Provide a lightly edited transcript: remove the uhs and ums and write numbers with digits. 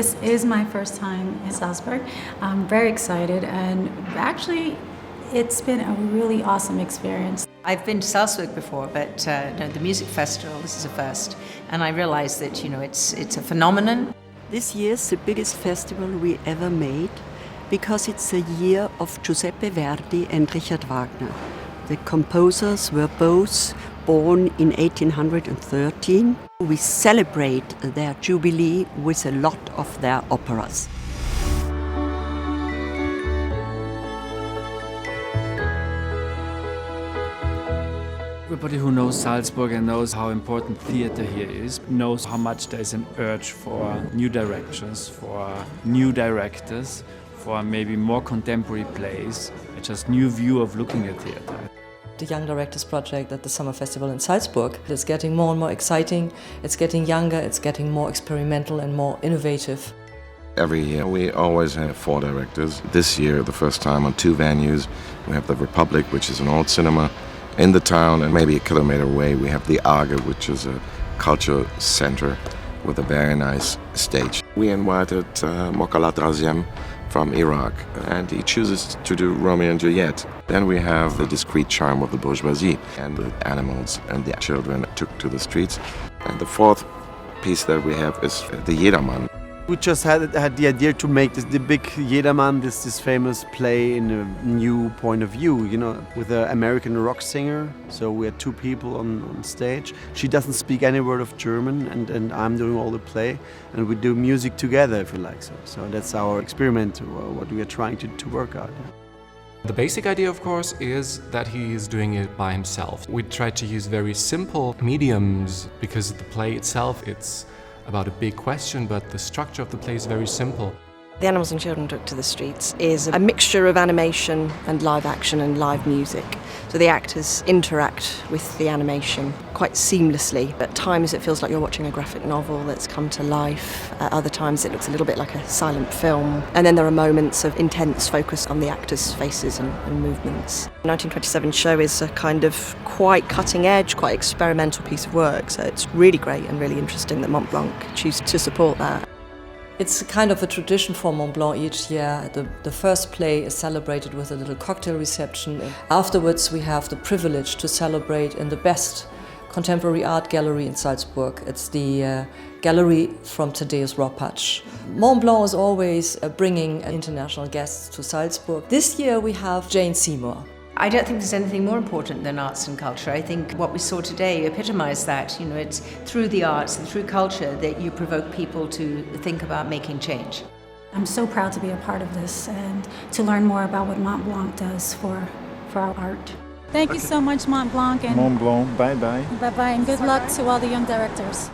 This is my first time in Salzburg. I'm very excited, and actually it's been a really awesome experience. I've been to Salzburg before, but no, the music festival, this is a first. And I realized that, it's a phenomenon. This year's the biggest festival we ever made because it's the year of Giuseppe Verdi and Richard Wagner. The composers were both born in 1813. We celebrate their jubilee with a lot of their operas. Everybody who knows Salzburg and knows how important theater here is knows how much there is an urge for new directions, for new directors, for maybe more contemporary plays, just new view of looking at theater. The Young Directors Project at the Summer Festival in Salzburg is getting more and more exciting. It's getting younger, it's getting more experimental and more innovative. Every year we always have 4 directors. This year, the first time on 2 venues. We have the Republic, which is an old cinema in the town, and maybe a kilometer away we have the Arge, which is a cultural center with a very nice stage. We invited Mokalat Raziem from Iraq, and he chooses to do Romeo and Juliet. Then we have the discreet charm of the bourgeoisie, and the animals and the children took to the streets. And the 4th piece that we have is the Jedermann. We just had the idea to make the big Jedermann, this famous play in a new point of view, with an American rock singer. So we had 2 people on stage. She doesn't speak any word of German, and I'm doing all the play, and we do music together, if you like. So that's our experiment, what we are trying to work out. The basic idea, of course, is that he is doing it by himself. We try to use very simple mediums because the play itself, it's about a big question, but the structure of the play is very simple. The Animals and Children Took to the Streets is a mixture of animation and live action and live music. So the actors interact with the animation quite seamlessly. At times it feels like you're watching a graphic novel that's come to life. At other times it looks a little bit like a silent film. And then there are moments of intense focus on the actors' faces and movements. The 1927 show is a kind of quite cutting edge, quite experimental piece of work. So it's really great and really interesting that Montblanc choose to support that. It's kind of a tradition for Montblanc each year. The first play is celebrated with a little cocktail reception. Afterwards, we have the privilege to celebrate in the best contemporary art gallery in Salzburg. It's the gallery from Gallery Ropac. Montblanc is always bringing international guests to Salzburg. This year we have Jane Seymour. I don't think there's anything more important than arts and culture. I think what we saw today epitomized that. It's through the arts and through culture that you provoke people to think about making change. I'm so proud to be a part of this and to learn more about what Montblanc does for our art. Thank you so much, Montblanc. Montblanc, bye-bye. Bye-bye, and good luck to all the young directors.